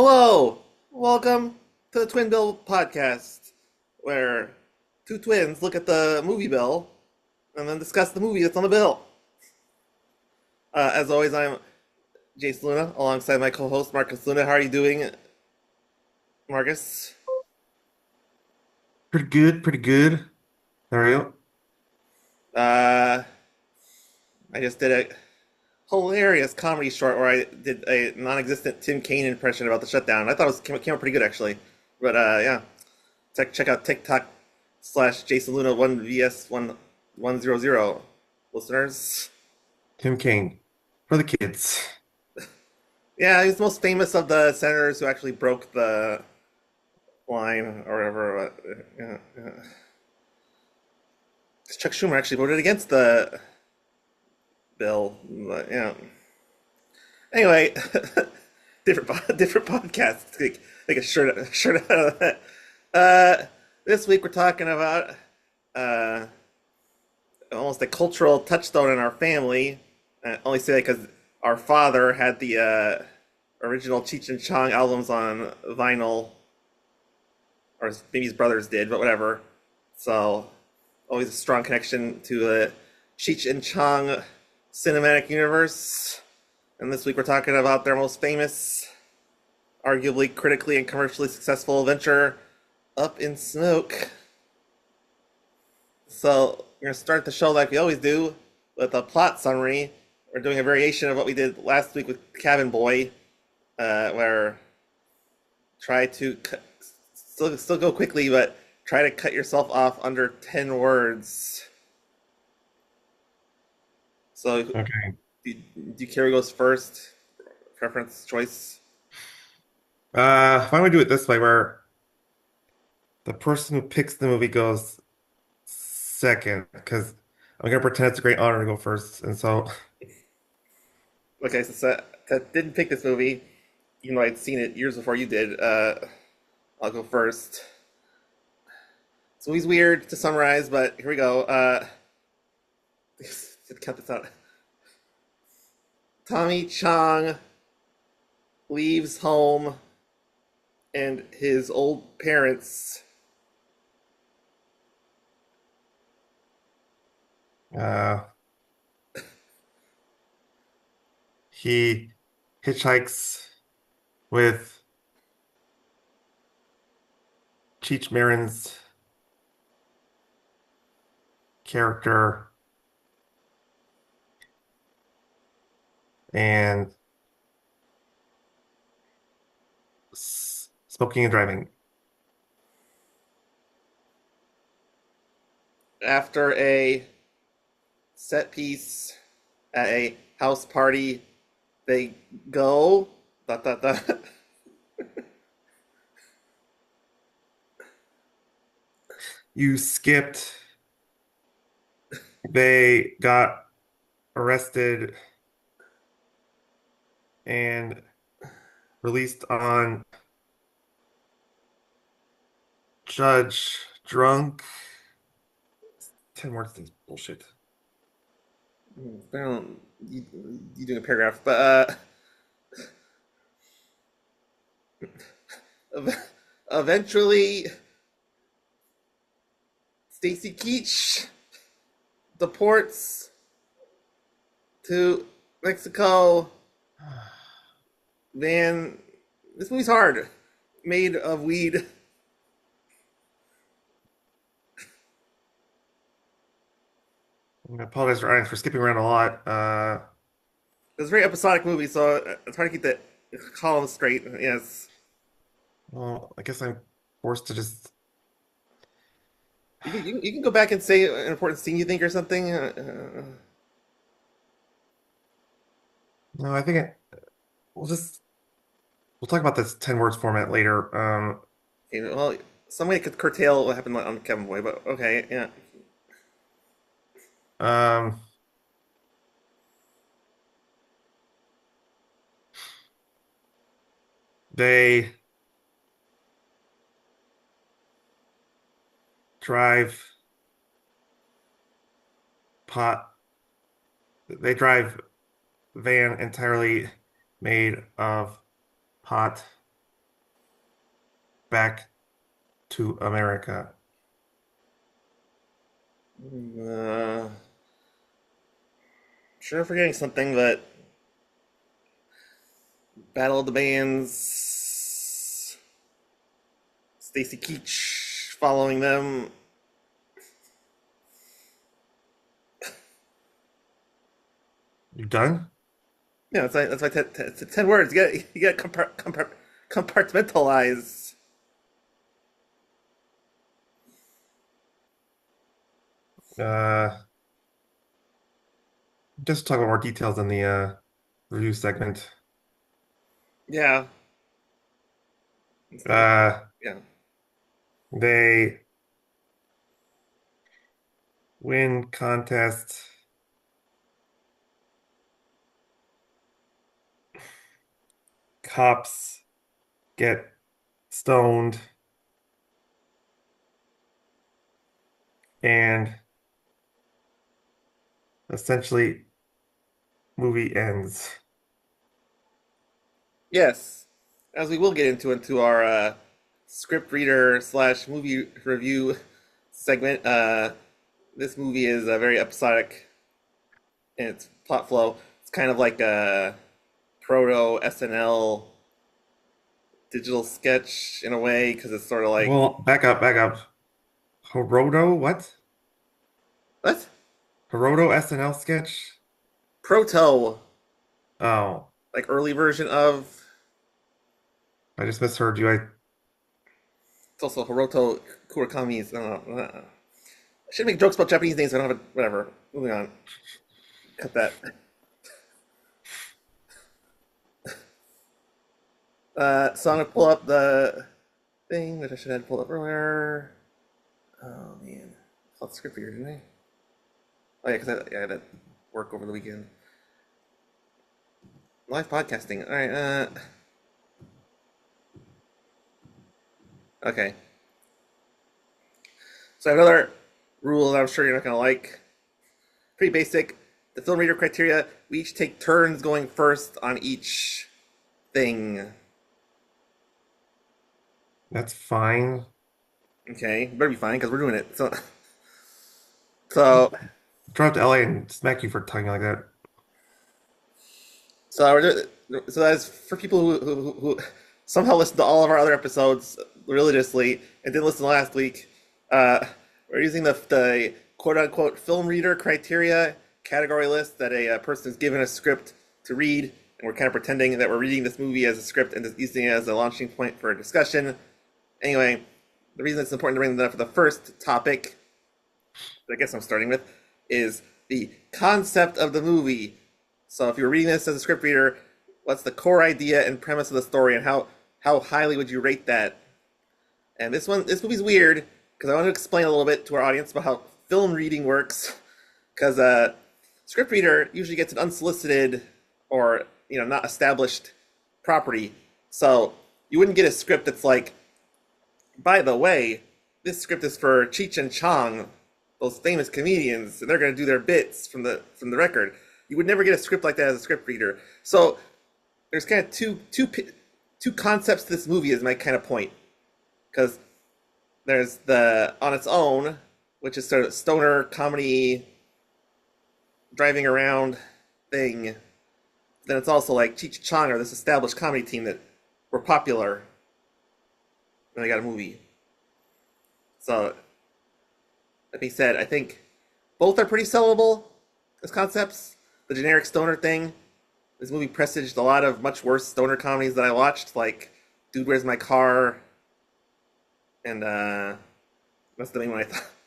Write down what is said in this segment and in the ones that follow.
Hello, welcome to the Twin Bill podcast, where two twins look at the movie bill and then discuss the movie that's on the bill. As always, I'm Jason Luna alongside my co-host Marcus Luna. How are you doing, Marcus? Pretty good, pretty good. How are you? Uh, I just did a hilarious comedy short where I did a non-existent Tim Kaine impression about the shutdown. I thought came out pretty good actually, but yeah, check out TikTok/ Jason Luna 1vs 1100 listeners. Tim King for the kids. Yeah, he's the most famous of the senators who actually broke the line or whatever. Yeah, yeah. Chuck Schumer actually voted against the bill. But, yeah. Anyway, different podcast. Take a shirt out of that. This week we're talking about uh, almost a cultural touchstone in our family. I only say that because our father had the original Cheech and Chong albums on vinyl, or maybe his brothers did, but whatever. So always a strong connection to the Cheech and Chong cinematic universe. And this week we're talking about their most famous, arguably critically and commercially successful venture, Up in Smoke. So we're gonna start the show like we always do with a plot summary. We're doing a variation of what we did last week with Cabin Boy, where try to still go quickly, but try to cut yourself off under 10 words. So, Okay. do you care who goes first? Preference, choice. Why don't we do it this way where the person who picks the movie goes second? Because I'm gonna pretend it's a great honor to go first. And so Okay, so Seth didn't pick this movie, even though I'd seen it years before you did. I'll go first. This movie's weird to summarize, but here we go. Cut this out. Tommy Chong leaves home and his old parents. uh he hitchhikes with Cheech Marin's character and smoking and driving. After a set piece at a house party, they go. Dot, dot, dot. You skipped. They got arrested and released on Judge Drunk. 10 words things bullshit. You doing a paragraph, but eventually Stacy Keach deports to Mexico. Man, this movie's hard. Made of weed. I apologize for audience for skipping around a lot. It's a very episodic movie, so it's hard to keep the columns straight. Yes, Well, I guess I'm forced to just. you can go back and say an important scene you think or something. No, I think we'll just we'll talk about this 10 words format later. Well, some way could curtail what happened on Kevin Boy, but okay, yeah. Um, they drive pot. They drive van entirely made of pot. back to America. Sure, I'm forgetting something, but Battle of the Bands, Stacy Keach following them. You done? Yeah, that's why it's 10 words. You got compartmentalize. Uh, just talk about more details in the review segment. Yeah, Uh, yeah. they win contest. Cops get stoned, and essentially, movie ends. Yes, as we will get into our script reader slash movie review segment. This movie is very episodic in its plot flow. It's kind of like a proto SNL digital sketch in a way because it's sort of like Well, back up. Hiroto, what? what Hiroto SNL sketch? proto Oh, like early version of. I just misheard you. I It's also Hiroto Kurakami's. I don't know. I should make jokes about Japanese names. I don't have it. Whatever. Moving on. Cut that. So I'm gonna pull up the thing that I should have pulled up earlier. Oh man, I called script here, didn't I? Oh yeah, because I had to work over the weekend. Live podcasting. All right. Okay. So I have another rule that I'm sure you're not gonna like. Pretty basic. The film reader criteria. We each take turns going first on each thing. that's fine. Okay, better be fine because we're doing it. So, Drive to LA and smack you for talking like that. so that's for people who somehow listen to all of our other episodes religiously and didn't listen last week. We're using the quote unquote film reader criteria category list that a person is given a script to read, and we're kind of pretending that we're reading this movie as a script and just using it as a launching point for a discussion. Anyway, the reason it's important to bring that up for the first topic, that I guess I'm starting with, is the concept of the movie. So if you're reading this as a script reader, what's the core idea and premise of the story, and how highly would you rate that? And this movie's weird because I want to explain a little bit to our audience about how film reading works. Because script reader usually gets an unsolicited or not established property, so you wouldn't get a script that's like, by the way, this script is for Cheech and Chong, those famous comedians, and they're going to do their bits from the record. You would never get a script like that as a script reader. So there's kind of two concepts to this movie is my kind of point, because there's the on its own, which is sort of stoner comedy driving around thing. Then it's also like Cheech and Chong are this established comedy team that were popular, and they got a movie. So that being said, I think both are pretty sellable as concepts. The generic stoner thing, this movie presaged a lot of much worse stoner comedies that I watched, like Dude, Where's My Car? And that's the main one I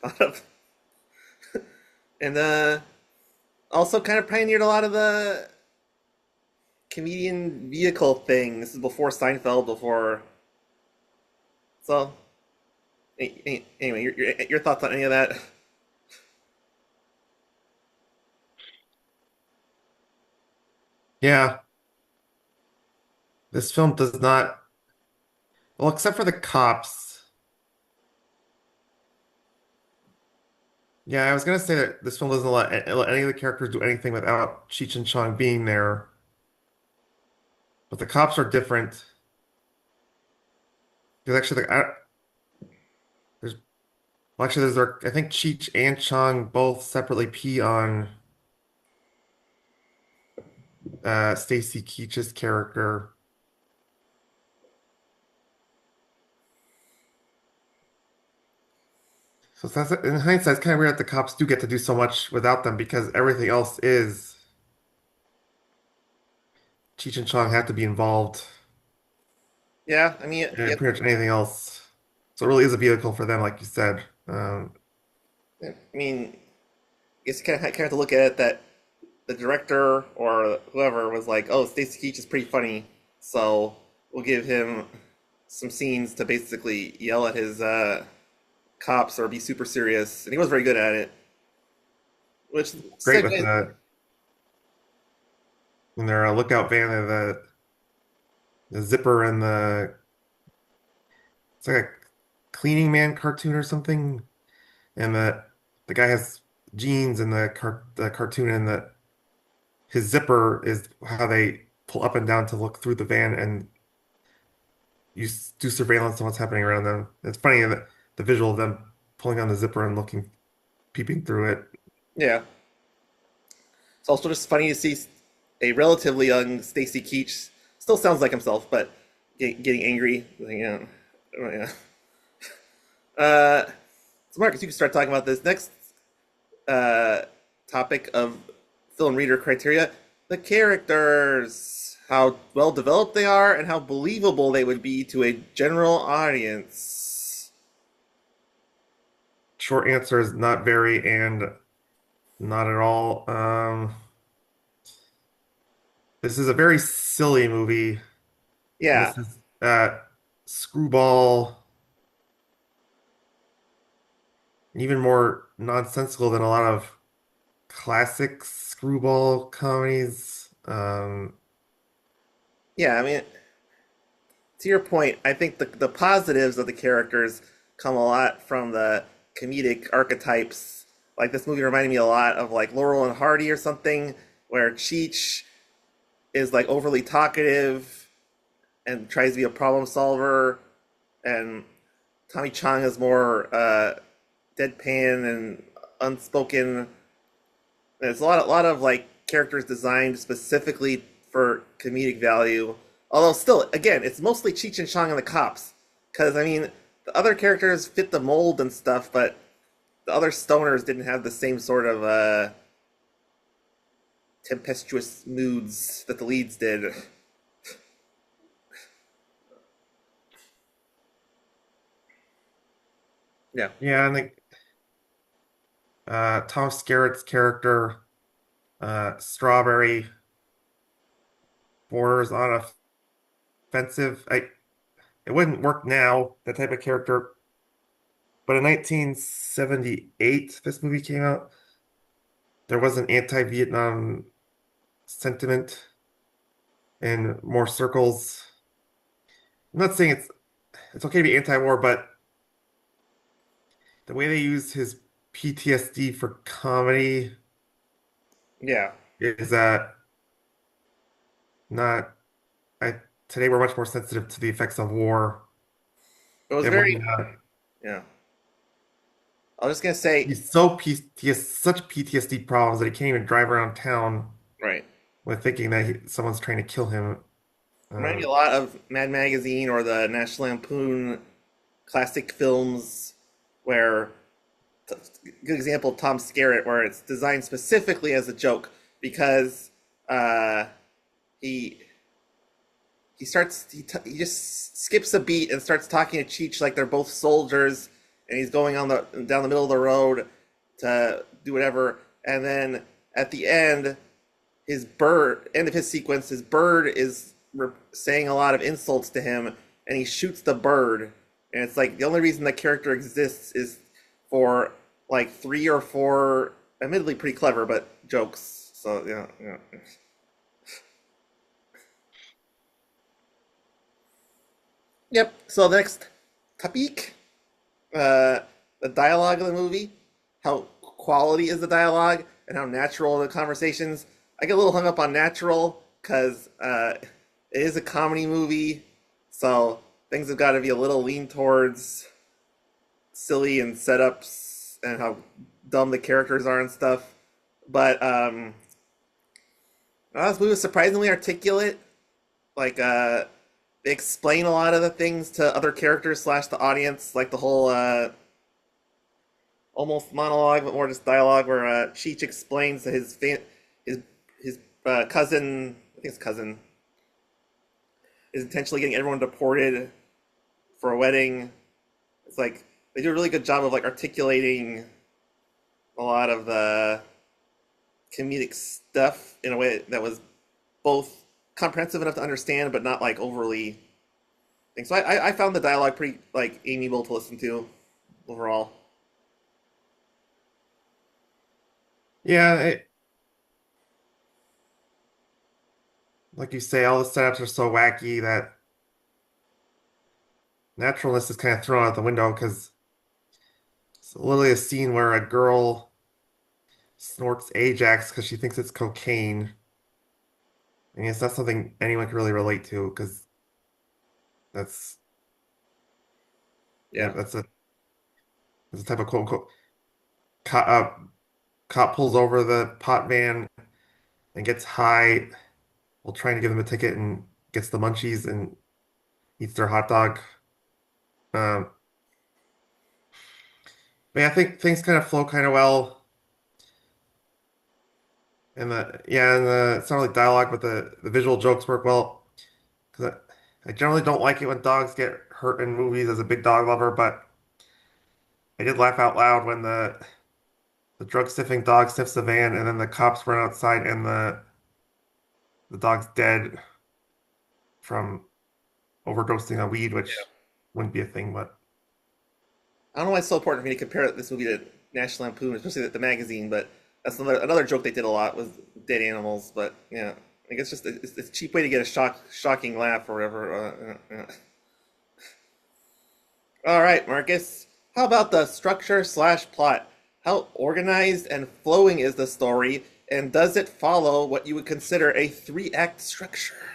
thought of. And also kind of pioneered a lot of the comedian vehicle thing. This is before Seinfeld, before. So, anyway, your thoughts on any of that? Yeah, this film does not, well, except for the cops. Yeah, I was gonna say that this film doesn't let any of the characters do anything without Cheech and Chong being there. But the cops are different. There's actually there's well, actually I think Cheech and Chong both separately pee on Stacy Keach's character. So that's in hindsight, it's kind of weird that the cops do get to do so much without them because everything else is Cheech and Chong have to be involved Yeah, I mean, in yeah, pretty much anything else. So it really is a vehicle for them, like you said. I mean, it's kind of have to look at it that the director or whoever was like, "Oh, Stacy Keach is pretty funny, so we'll give him some scenes to basically yell at his cops or be super serious," and he was very good at it. Which Great with segues, in their lookout van, the zipper and it's like a cleaning man cartoon or something, and the guy has jeans in the cartoon, and his zipper is how they pull up and down to look through the van and do surveillance on what's happening around them. It's funny that the visual of them pulling on the zipper and looking, peeping through it. yeah. It's also just funny to see a relatively young Stacy Keach still sounds like himself, but getting angry. Yeah. Uh, so Marcus, you can start talking about this next uh, topic of film reader criteria: the characters, how well developed they are, and how believable they would be to a general audience. Short answer is not very and not at all. This is a very silly movie. Yeah, This is screwball, even more nonsensical than a lot of classic screwball comedies. yeah. I mean, to your point, I think the positives of the characters come a lot from the comedic archetypes. Like this movie reminded me a lot of like Laurel and Hardy or something, where Cheech is like overly talkative and tries to be a problem solver, and Tommy Chong is more deadpan and unspoken. There's a lot of like characters designed specifically for comedic value. Although still, again, it's mostly Cheech and Chong and the cops. Because I mean, the other characters fit the mold and stuff, but the other stoners didn't have the same sort of tempestuous moods that the leads did. Yeah, yeah, and Tom Skerritt's character, Strawberry, borders on offensive. It wouldn't work now, that type of character, but in 1978, this movie came out. There was an anti-Vietnam sentiment in more circles. I'm not saying it's okay to be anti-war, but the way they use his PTSD for comedy yeah. is not. I Today we're much more sensitive to the effects of war It was than when very, yeah. I was just gonna say, he has such PTSD problems that he can't even drive around town right. with thinking that someone's trying to kill him. Reminded me Um, a lot of Mad Magazine or the National Lampoon classic films, where good example, Tom Skerritt, where it's designed specifically as a joke because uh, he he just skips a beat and starts talking to Cheech like they're both soldiers, and he's going on the down the middle of the road to do whatever, and then at the end, end of his sequence, his bird is saying a lot of insults to him, and he shoots the bird, and it's like the only reason the character exists is for like three or four, admittedly pretty clever, but jokes. So yeah, yeah. Yep. So the next topic, uh, the dialogue of the movie, how quality is the dialogue, and how natural are the conversations. I get a little hung up on natural because it is a comedy movie, so things have got to be a little lean towards silly and setups and how dumb the characters are and stuff. But this movie was surprisingly articulate. Like they explain a lot of the things to other characters slash the audience, like the whole almost monologue, but more just dialogue, where Cheech explains to his cousin, I think his cousin, is intentionally getting everyone deported for a wedding. It's like they do a really good job of like articulating a lot of the comedic stuff in a way that was both comprehensive enough to understand, but not like overly. So I found the dialogue pretty like amiable to listen to overall. Yeah, like you say, all the setups are so wacky that naturalness is kind of thrown out the window because it's literally a scene where a girl snorts Ajax because she thinks it's cocaine. I mean, it's not something anyone can really relate to because that's Yeah. that's a type of quote unquote cop, cop pulls over the pot van and gets high while trying to give them a ticket and gets the munchies and eats their hot dog. Um, but yeah, I think things kind of flow kind of well. And it's not really dialogue, but the visual jokes work well. Because I generally don't like it when dogs get hurt in movies as a big dog lover, but I did laugh out loud when the drug sniffing dog sniffs the van and then the cops run outside and the dog's dead from overdosing on weed, which wouldn't be a thing, but I don't know why it's so important for me to compare this movie to National Lampoon, especially the magazine. But that's another joke they did a lot was dead animals. But yeah, I think it's just it's a cheap way to get a shocking laugh or whatever. All right, Marcus. How about the structure slash plot? How organized and flowing is the story, and does it follow what you would consider a three-act structure?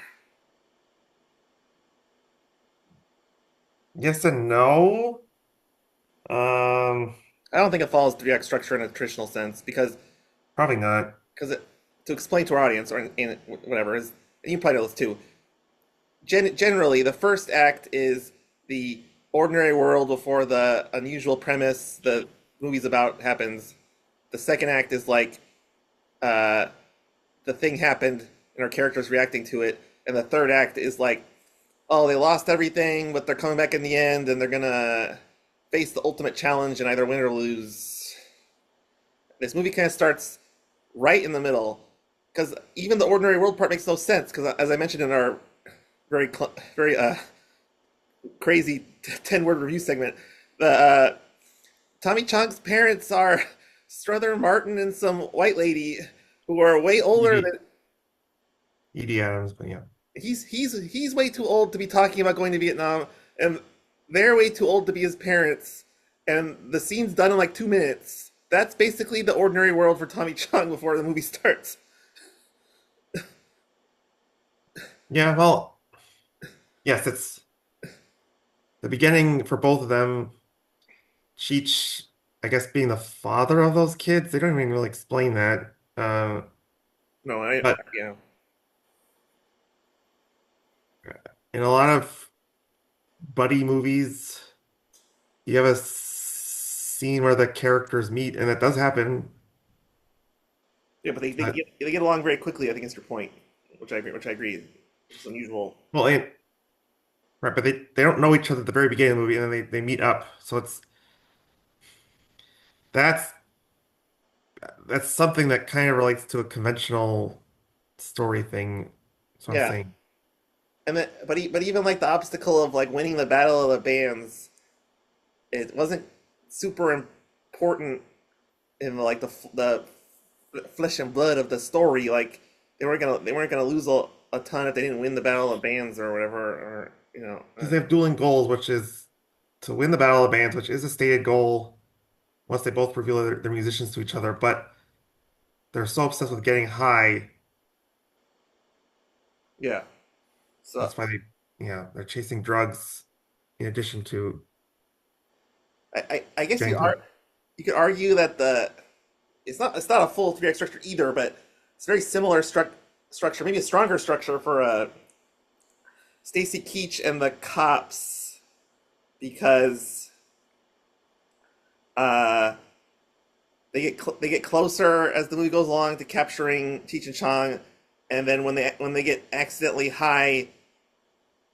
yes and no. Um, I don't think it follows three-act structure in a traditional sense Probably not. because to explain to our audience or in whatever is, and you probably know this too. Generally, the first act is the ordinary world before the unusual premise the movie's about happens. The second act is like uh, the thing happened and our characters reacting to it, and the third act is like, oh, they lost everything, but they're coming back in the end, and they're gonna face the ultimate challenge and either win or lose. This movie kind of starts right in the middle because even the ordinary world part makes no sense because as I mentioned in our very crazy 10-word review segment, the Tommy Chong's parents are Strother Martin and some white lady who are way older Edie, than Edie Adams, but yeah. he's way too old to be talking about going to Vietnam, and they're way too old to be his parents. And the scene's done in like 2 minutes. That's basically the ordinary world for Tommy Chong before the movie starts. Yeah, well, yes, it's the beginning for both of them. Cheech, I guess, being the father of those kids, they don't even really explain that. No, But yeah, in a lot of buddy movies, you have a scene where the characters meet, and that does happen. yeah, but But they get along very quickly. I think is your point, which I agree. It's unusual. well, right, but they don't know each other at the very beginning of the movie, and then they meet up. So that's that's something that kind of relates to a conventional story thing. That's what I'm Yeah, saying. and then but even like the obstacle of like winning the battle of the bands, it wasn't super important in like the flesh and blood of the story. Like they weren't gonna lose a ton if they didn't win the battle of bands or whatever. Or Because they have dueling goals, which is to win the Battle of the Bands, which is a stated goal once they both reveal their musicians to each other. But they're so obsessed with getting high, yeah. So that's why they're chasing drugs. in addition to I guess getting to you could argue that the it's not a full three act structure either, but it's very similar structure, maybe a stronger structure for Stacy Keach and the cops because uh, they get closer as the movie goes along to capturing Cheech and Chong, and then when they get accidentally high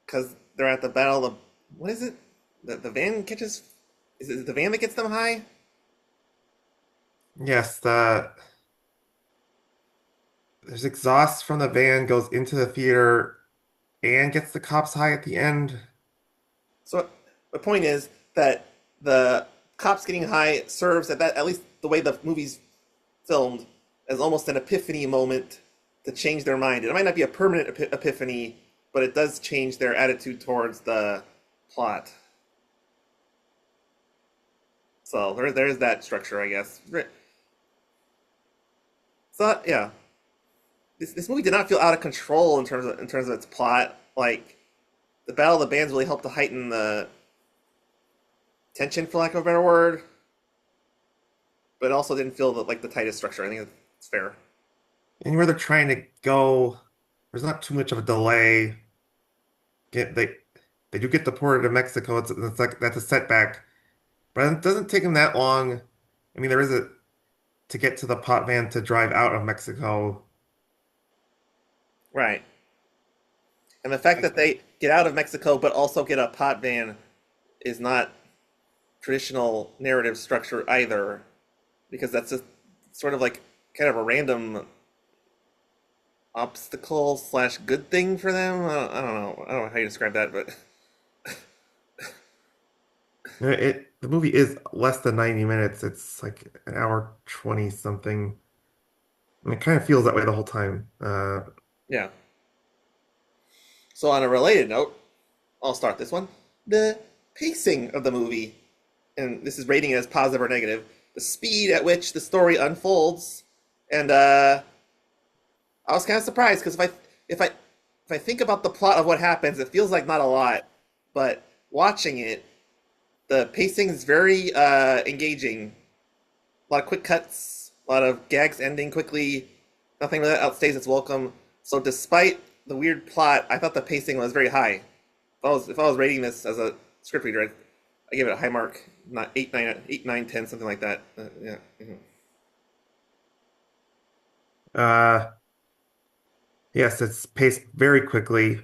because they're at the battle of what is it? The van catches. Is it the van that gets them high? yes, there's exhaust from the van goes into the theater and gets the cops high at the end. So the point is that the cops getting high serves at least the way the movie's filmed as almost an epiphany moment to change their mind. It might not be a permanent epiphany, but it does change their attitude towards the plot. So there's that structure, I guess. So yeah, this movie did not feel out of control in terms of its plot. Like the Battle of the Bands really helped to heighten the tension, for lack of a better word, but it also didn't feel like the tightest structure. I think it's fair. Anywhere they're trying to go, there's not too much of a delay. Get they do get deported to Mexico. It's like that's a setback, but it doesn't take them that long. I mean, there is a to get to the pot van to drive out of Mexico. Right. And the fact that they get out of Mexico but also get a pot van is not traditional narrative structure either, because that's just sort of like kind of a random obstacle slash good thing for them. I don't know how you describe that, but The movie is less than 90 minutes. It's like an hour 20 something. And it kind of feels that way the whole time. yeah. So on a related note, I'll start this one. The pacing of the movie, and this is rating it as positive or negative, the speed at which the story unfolds, and I was kind of surprised because if I think about the plot of what happens, it feels like not a lot, but watching it, the pacing is very engaging. A lot of quick cuts, a lot of gags ending quickly. Nothing really outstays its welcome. So despite the weird plot, I thought the pacing was very high. If I was rating this as a script reader, I give it a high mark, not 8, 9, 10, something like that. Yeah. Mhm. uh, yes, it's paced very quickly,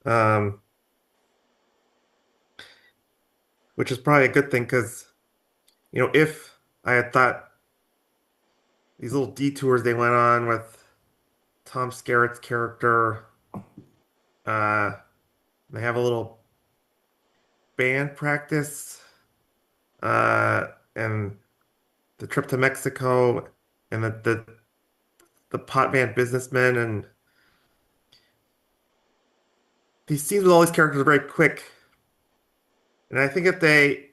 um, which is probably a good thing because, if I had thought these little detours they went on with Tom Skerritt's character, uh, they have a little band practice, uh, and the trip to Mexico, and the pot band businessmen, and these scenes with all these characters are very quick. And I think if they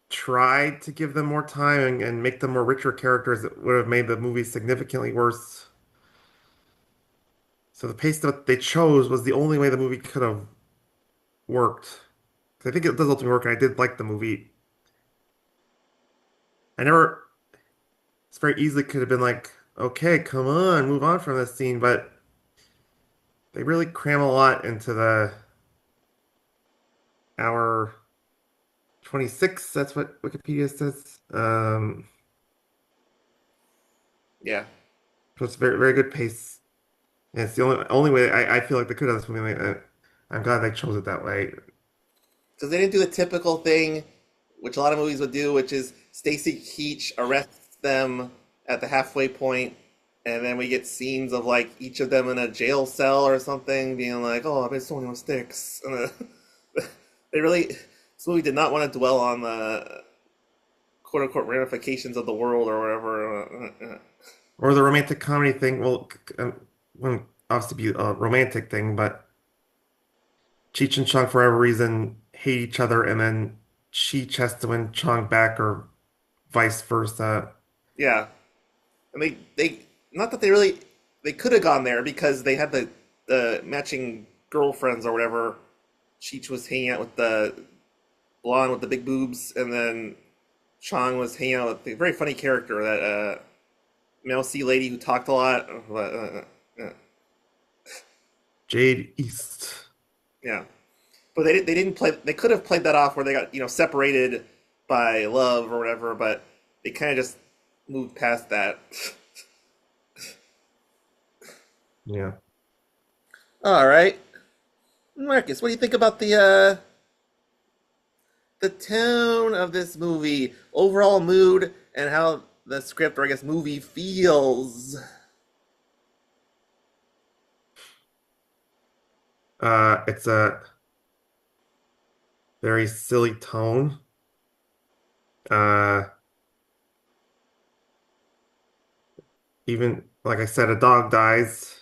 tried to give them more time and make them more richer characters, it would have made the movie significantly worse. So the pace that they chose was the only way the movie could have worked. 'Cause I think it does ultimately work, and I did like the movie. I never, it's very easily could have been like, okay, come on, move on from this scene, but they really cram a lot into the hour 26. That's what Wikipedia says. Yeah. So it's very, very good pace. And it's the only way I feel like they could have this movie. I'm glad they chose it that way. Because they didn't do the typical thing, which a lot of movies would do, which is Stacy Keach arrests them at the halfway point, and then we get scenes of like each of them in a jail cell or something, being like, "Oh, I made so many mistakes." And, they really, this movie did not want to dwell on the quote unquote ramifications of the world or whatever. Or the romantic comedy thing. Well, wouldn't obviously be a romantic thing, but Cheech and Chong, for whatever reason, hate each other, and then Cheech has to win Chong back, or vice versa. Yeah, and they not that they really they could have gone there because they had the matching girlfriends or whatever. Cheech was hanging out with the blonde with the big boobs, and then Chong was hanging out with a very funny character, that mousy lady who talked a lot. Jade East. Yeah, but they didn't play. They could have played that off where they got separated by love or whatever, but they kind of just moved past that. Yeah. All right, Marcus, what do you think about the tone of this movie, overall mood, and how the script, or I guess movie, feels? It's a very silly tone. Uh, Even like I said, a dog dies,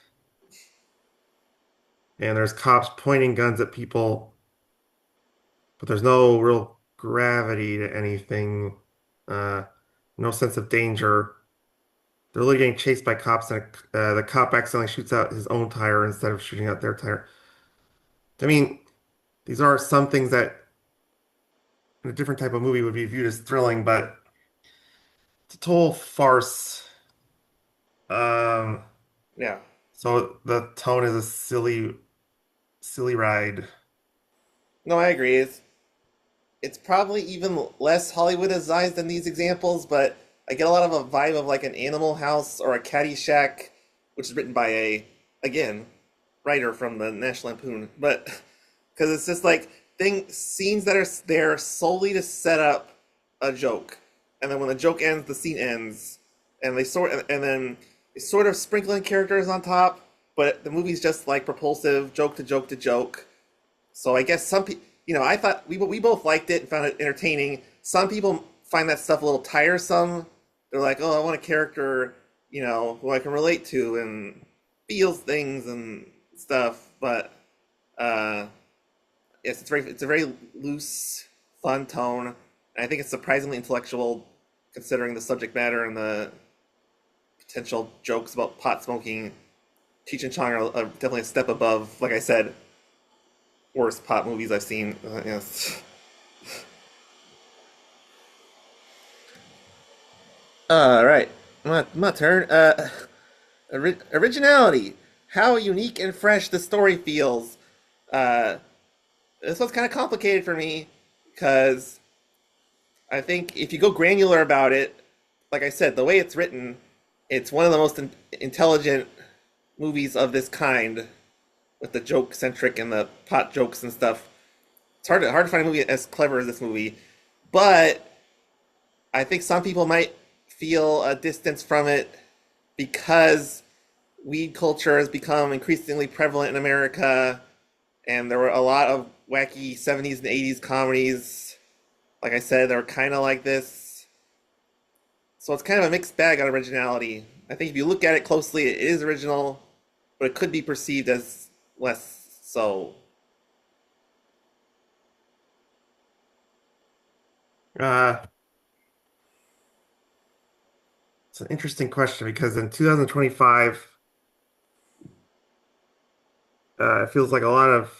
and there's cops pointing guns at people, but there's no real gravity to anything. Uh, no sense of danger. They're really getting chased by cops, and the cop accidentally shoots out his own tire instead of shooting out their tire. I mean, these are some things that in a different type of movie would be viewed as thrilling, but it's a total farce. Um, Yeah. so the tone is a silly ride. No, I agree. It's probably even less Hollywoodized than these examples, but I get a lot of a vibe of like an Animal House or a Caddyshack, which is written by a, again, writer from the National Lampoon. But because it's just like scenes that are there solely to set up a joke, and then when the joke ends, the scene ends, and then they sort of sprinkle in characters on top, but the movie's just like propulsive, joke to joke to joke. So I guess some people, I thought we both liked it and found it entertaining. Some people find that stuff a little tiresome. They're like, oh, I want a character, who I can relate to and feels things and stuff. But uh, yes, it's a very loose, fun tone. And I think it's surprisingly intellectual, considering the subject matter and the potential jokes about pot smoking. Cheech and Chong are definitely a step above, like I said, worst pot movies I've seen. Yes. All right, my turn. Originality. How unique and fresh the story feels. Uh, this one's kind of complicated for me because I think if you go granular about it, like I said, the way it's written, it's one of the most intelligent movies of this kind, with the joke centric and the pot jokes and stuff. It's hard to find a movie as clever as this movie, but I think some people might feel a distance from it because weed culture has become increasingly prevalent in America, and there were a lot of wacky 70s and 80s comedies. Like I said, they were kind of like this. So it's kind of a mixed bag on originality. I think if you look at it closely, it is original, but it could be perceived as less so. Uh, it's an interesting question because in 2025, it feels like a lot of.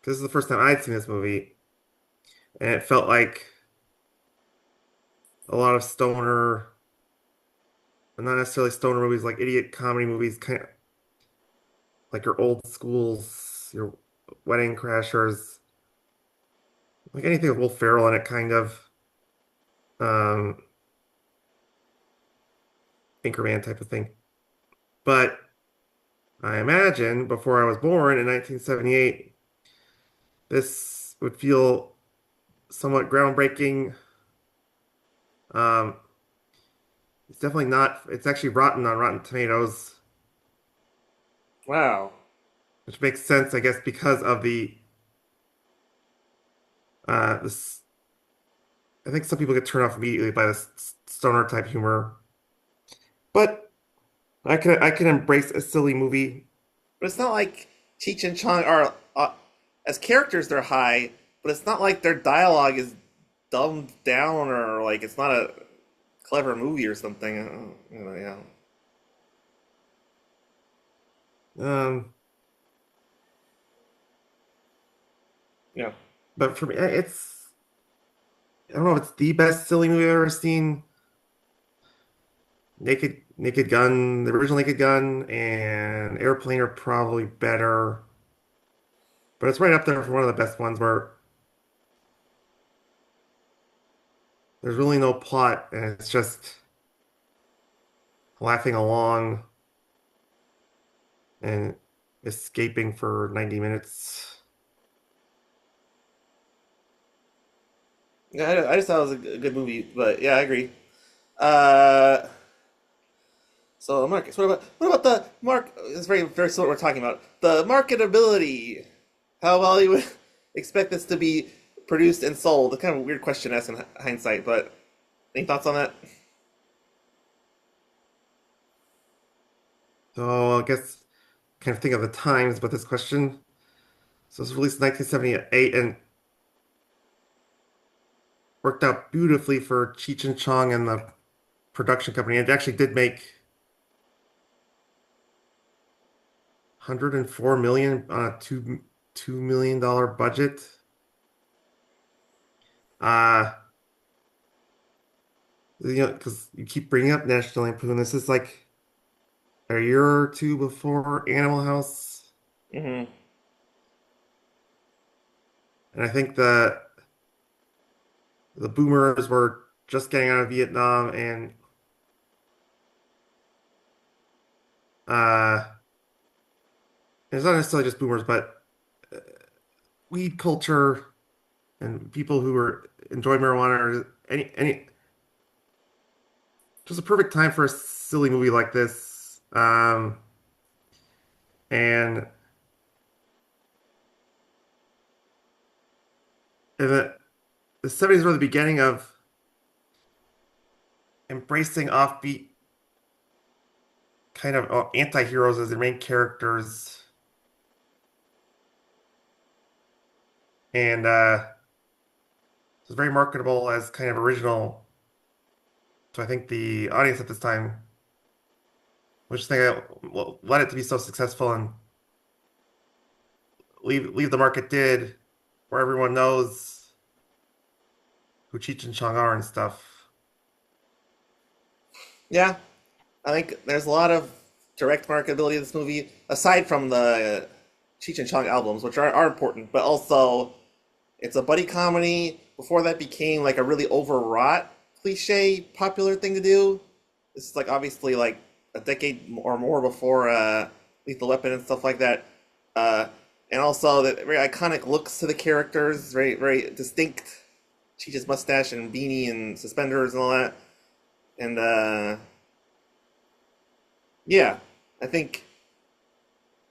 This is the first time I'd seen this movie, and it felt like a lot of stoner, not necessarily stoner movies, like idiot comedy movies, kind of like your old schools, your Wedding Crashers, like anything with Will Ferrell in it, kind of. Um, Anchorman type of thing. But I imagine before I was born in 1978, this would feel somewhat groundbreaking. Um, it's definitely not, it's actually rotten on Rotten Tomatoes, Wow. which makes sense, I guess, because of this. I think some people get turned off immediately by this stoner type humor. But I can embrace a silly movie. But it's not like Cheech and Chong are, as characters, they're high, but it's not like their dialogue is dumbed down or like it's not a clever movie or something. Yeah. Um, Yeah. But for me, I don't know if it's the best silly movie I've ever seen. Naked Gun, the original Naked Gun, and Airplane are probably better, but it's right up there for one of the best ones where there's really no plot and it's just laughing along and escaping for 90 minutes. Yeah, I just thought it was a good movie, but yeah, I agree. Uh, so Marcus, what about the Mark? It's very similar what we're talking about the marketability. How well you would expect this to be produced and sold? It's kind of a weird question to ask in hindsight, but any thoughts on that? So I guess kind of think of the times with this question. So it was released in 1978 and worked out beautifully for Cheech and Chong and the production company. It actually did make 104 million on a $2 million budget. Uh, because you keep bringing up National Lampoon. This is like a year or two before Animal House, Hmm. and I think the boomers were just getting out of Vietnam, and uh, it's not necessarily just boomers, but weed culture and people who were enjoy marijuana or any just a perfect time for a silly movie like this. And the 70s were the beginning of embracing offbeat kind of anti-heroes as their main characters, and it was very marketable as kind of original. So I think the audience at this time, which thing led it to be so successful and leave the market did, where everyone knows who Cheech and Chong are and stuff. Yeah, I think there's a lot of direct marketability of this movie, aside from the Cheech and Chong albums, which are important, but also it's a buddy comedy. Before that became like a really overwrought, cliche, popular thing to do. This is like obviously like a decade or more before Lethal Weapon and stuff like that. Uh, and also the very iconic looks to the characters, very distinct. Cheech's mustache and beanie and suspenders and all that. And yeah, I think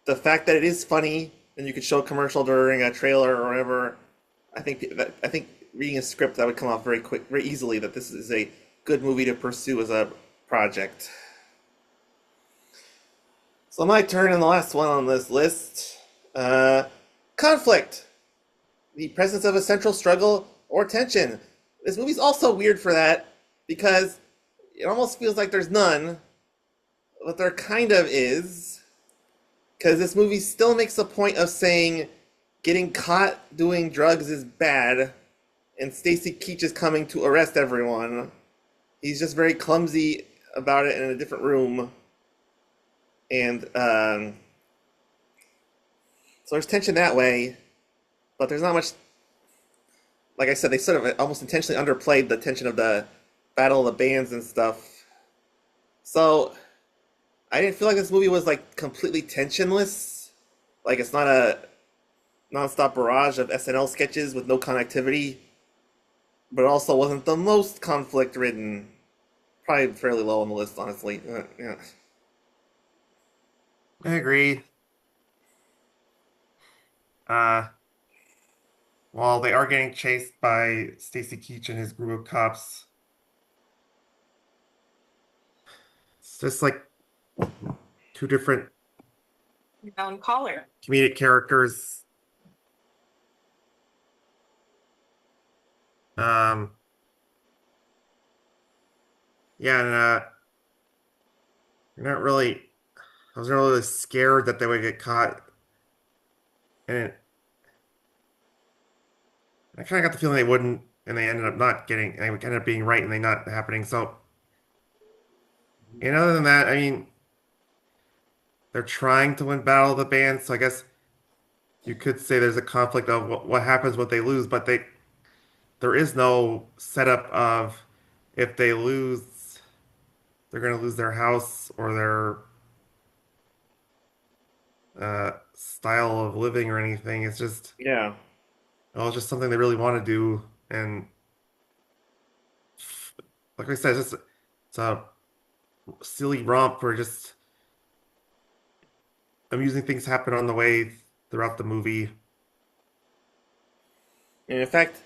the fact that it is funny and you could show a commercial during a trailer or whatever, I think reading a script that would come off very quick, very easily that this is a good movie to pursue as a project. So my turn and the last one on this list. Uh, Conflict, the presence of a central struggle or tension. This movie's also weird for that because it almost feels like there's none, but there kind of is. Because this movie still makes a point of saying getting caught doing drugs is bad, and Stacy Keach is coming to arrest everyone. He's just very clumsy about it in a different room, and so there's tension that way. But there's not much. Like I said, they sort of almost intentionally underplayed the tension of the battle of the bands and stuff. So I didn't feel like this movie was like completely tensionless. Like it's not a nonstop barrage of SNL sketches with no connectivity, but it also wasn't the most conflict ridden. Probably fairly low on the list, honestly. Yeah. I agree. Uh, while they are getting chased by Stacy Keach and his group of cops, it's just like two different Known caller. comedic characters. Um, yeah, and you're not really. I was not really scared that they would get caught, and I kind of got the feeling they wouldn't, and they ended up not getting, and they ended up being right, and they not happening. So, and other than that, I mean, they're trying to win Battle of the Bands, so I guess you could say there's a conflict of what happens when they lose, but there is no setup of if they lose, they're going to lose their house or their style of living or anything. It's just, Yeah. oh, it's just something they really want to do, and like I said, it's a silly romp where just amusing things happen on the way throughout the movie. And in fact,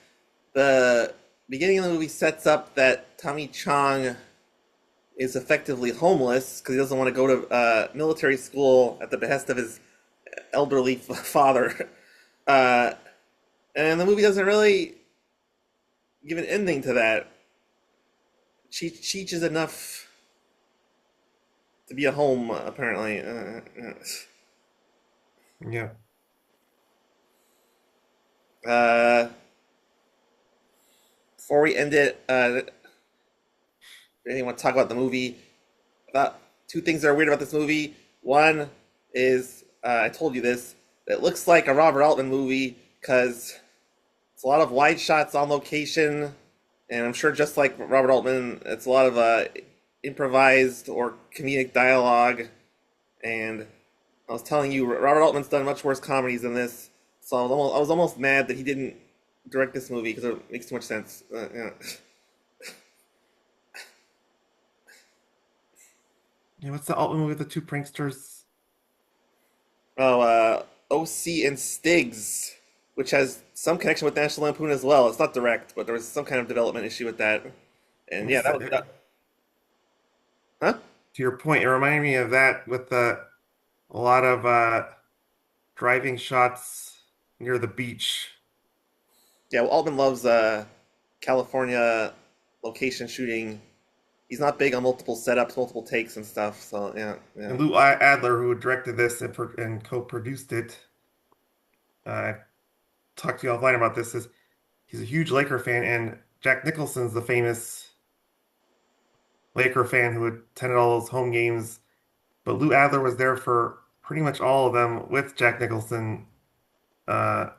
the beginning of the movie sets up that Tommy Chong is effectively homeless because he doesn't want to go to military school at the behest of his elderly father. Uh, and the movie doesn't really give an ending to that. Cheech is enough to be at home, apparently. Yeah. Uh, before we end it, anything want to talk about the movie? I thought two things that are weird about this movie. One is, I told you this, it looks like a Robert Altman movie because it's a lot of wide shots on location, and I'm sure just like Robert Altman, it's a lot of improvised or comedic dialogue. And I was telling you, Robert Altman's done much worse comedies than this, so I was almost mad that he didn't direct this movie because it makes too much sense. Yeah. Yeah, what's the Altman movie with the two pranksters? Oh, OC and Stigs, which has some connection with National Lampoon as well. It's not direct, but there was some kind of development issue with that. And yeah, What's that that? was that. Huh? To your point, it reminded me of that with a lot of driving shots near the beach. Yeah, well, Altman loves California location shooting. He's not big on multiple setups, multiple takes and stuff. So yeah, yeah. And Lou Adler, who directed this and co-produced it, I talked to you offline about this, is he's a huge Laker fan, and Jack Nicholson's the famous Laker fan who attended all those home games. But Lou Adler was there for pretty much all of them with Jack Nicholson. Uh,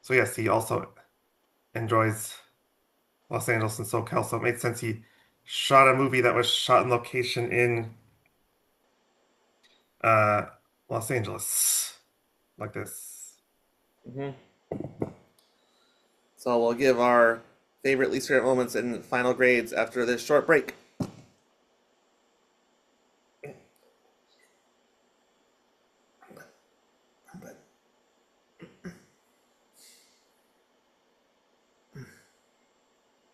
so yes, he also enjoys Los Angeles and SoCal, so it made sense he shot a movie that was shot in location in uh, Los Angeles like this. Hmm. So we'll give our favorite, least favorite moments and final grades after this short break.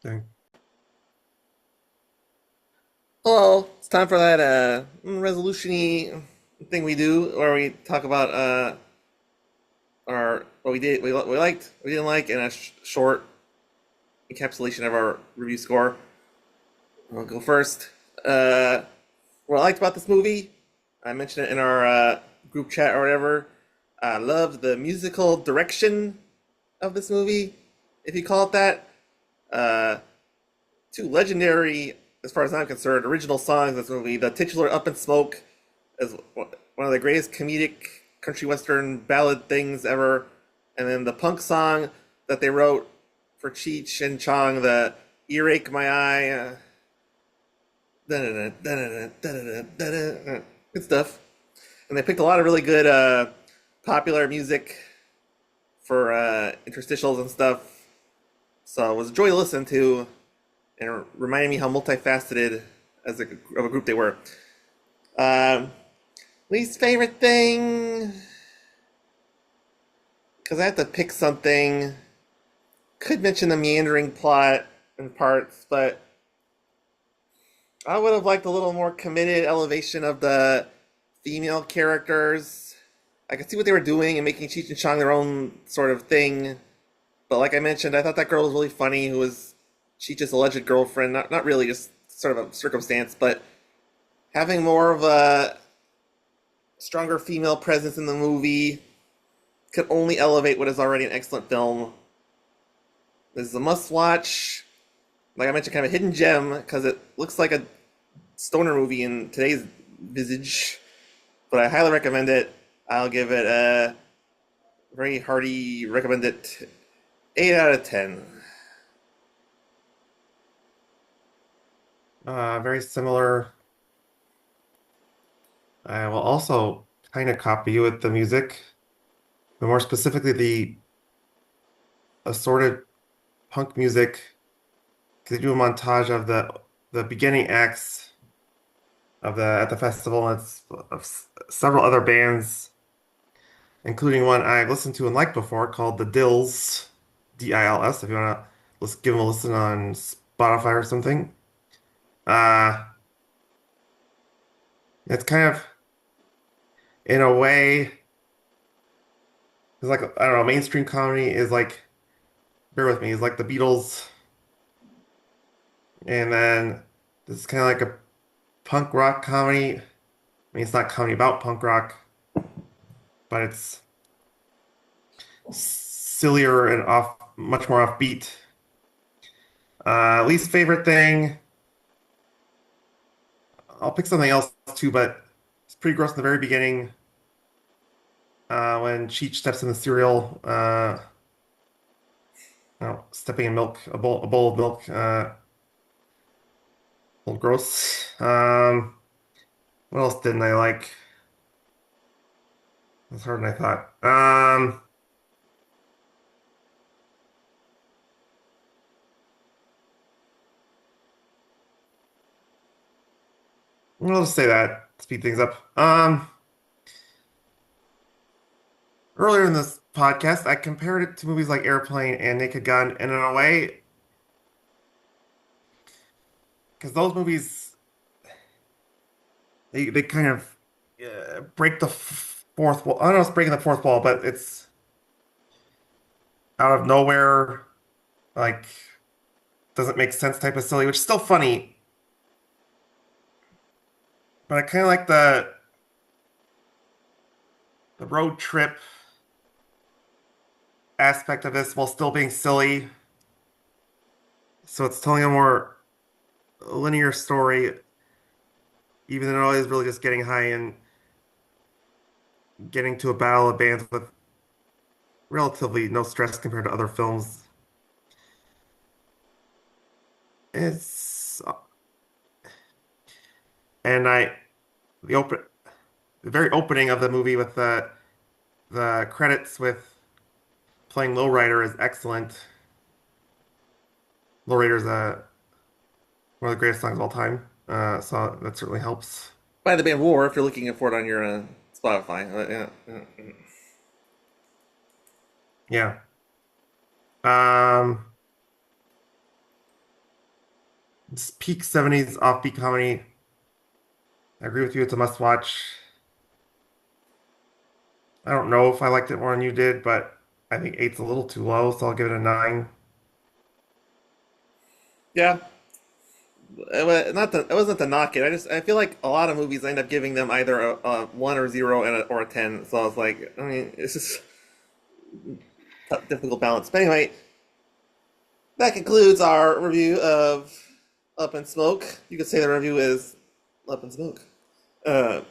Okay. Hello, it's time for that resolution-y thing we do where we talk about our what we did, we liked, we didn't like, and a short encapsulation of our review score. I'll go first. What I liked about this movie, I mentioned it in our group chat or whatever. I loved the musical direction of this movie, if you call it that. Uh, Two legendary, as far as I'm concerned, original songs in this movie. The titular "Up in Smoke" is one of the greatest comedic country western ballad things ever, and then the punk song that they wrote for Cheech and Chong, the "Earache My Eye," da-da-da, da-da-da, da-da-da, da-da-da, good stuff. And they picked a lot of really good popular music for interstitials and stuff. So it was a joy to listen to, and it reminded me how multifaceted of a group they were. Um, Least favorite thing, because I have to pick something. Could mention the meandering plot in parts, but I would have liked a little more committed elevation of the female characters. I could see what they were doing and making Cheech and Chong their own sort of thing. But like I mentioned, I thought that girl was really funny, who was Cheech's alleged girlfriend. Not really, just sort of a circumstance, but having more of a stronger female presence in the movie could only elevate what is already an excellent film. This is a must-watch. Like I mentioned, kind of a hidden gem because it looks like a stoner movie in today's visage. But I highly recommend it. I'll give it a very hearty recommend it 8 out of 10. Very similar. I will also kind of copy you with the music, but more specifically the assorted punk music. Because they do a montage of the beginning acts of the at the festival, and it's of several other bands, including one I've listened to and liked before called the Dills, Dils. If you want to give them a listen on Spotify or something. Uh, it's kind of in a way, it's like I don't know, mainstream comedy is like, bear with me, is like the Beatles, and then this is kind of like a punk rock comedy. I mean, it's not comedy about punk rock, but it's sillier and much more offbeat. Least favorite thing, I'll pick something else too, but it's pretty gross in the very beginning. When Cheech steps in the cereal, stepping in milk, a bowl of milk, a little gross. What else didn't I like? It's harder than I thought. I'll just say that, speed things up. Earlier in this podcast, I compared it to movies like Airplane and Naked Gun, and in a way, because those movies, they kind of break the fourth wall. I don't know if it's breaking the fourth wall, but it's out of nowhere, like doesn't make sense type of silly, which is still funny. But I kind of like the road trip aspect of this while still being silly. So it's telling a more linear story, even though it is really just getting high and getting to a battle of bands with relatively no stress compared to other films. It's and I the open the very opening of the movie with the credits with playing Lowrider is excellent. Lowrider is one of the greatest songs of all time, so that certainly helps. By the band War, if you're looking for it on your Spotify. Yeah. Um, it's peak 70s offbeat comedy. I agree with you, it's a must watch. I don't know if I liked it more than you did, but I think eight's a little too low, so I'll give it a nine. Yeah, it wasn't to knock it. I feel like a lot of movies end up giving them either a one or zero or a 10. So I was like, I mean, it's just a difficult balance. But anyway, that concludes our review of Up in Smoke. You could say the review is Up in Smoke, uh,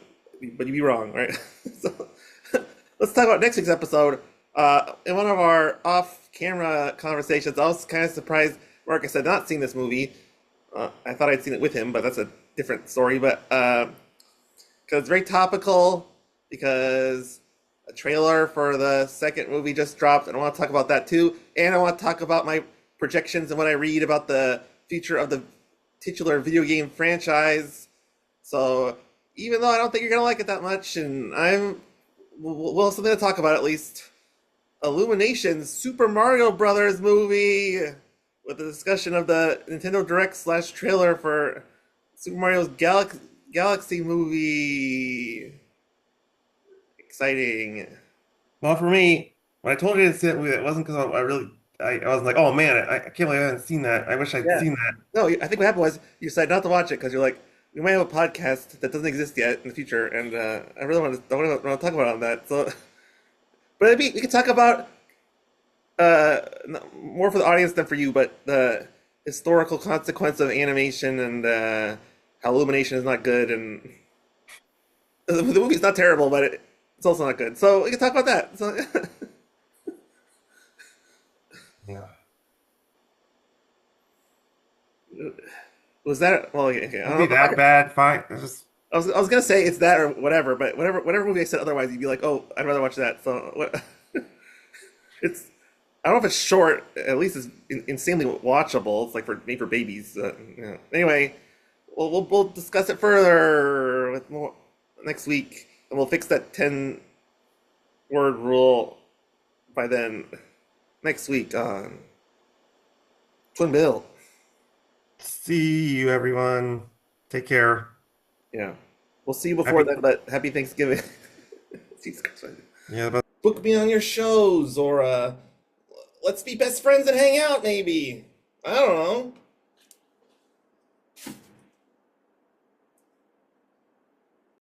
but you'd be wrong, right? So let's talk about next week's episode. In one of our off-camera conversations, I was kind of surprised Marcus had not seen this movie. I thought I'd seen it with him, but that's a different story. But because it's very topical, because a trailer for the second movie just dropped, and I want to talk about that too. And I want to talk about my projections and what I read about the future of the titular video game franchise. So even though I don't think you're gonna like it that much, and we'll have something to talk about at least. Illumination's Super Mario Brothers movie with a discussion of the Nintendo Direct / trailer for Super Mario's Galaxy movie. Exciting. Well, for me, when I told you to see that movie, it wasn't because I was like, oh man, I can't believe I haven't seen that. I wish I'd Yeah. seen that. No, I think what happened was you decided not to watch it because you're like, we might have a podcast that doesn't exist yet in the future, and I really want to talk about it on that. So, but we could talk about more for the audience than for you, but the historical consequence of animation and how Illumination is not good, and the movie's not terrible, but it's also not good. So we can talk about that. So, Yeah. was that well? Okay, I Won't be don't know. that bad. Fine. It's just I was gonna say it's that or whatever, but whatever movie I said otherwise, you'd be like, oh, I'd rather watch that. So what? It's I don't know if it's short. At least it's insanely watchable. It's like made for babies. Yeah. Anyway, we'll discuss it further with more next week, and we'll fix that 10-word rule by then. Next week on Twin Bill. see you, everyone. Take care. Yeah, we'll see you before Happy, then. But happy Thanksgiving. Jesus Christ. yeah, but Book me on your shows, or let's be best friends and hang out. Maybe I don't know.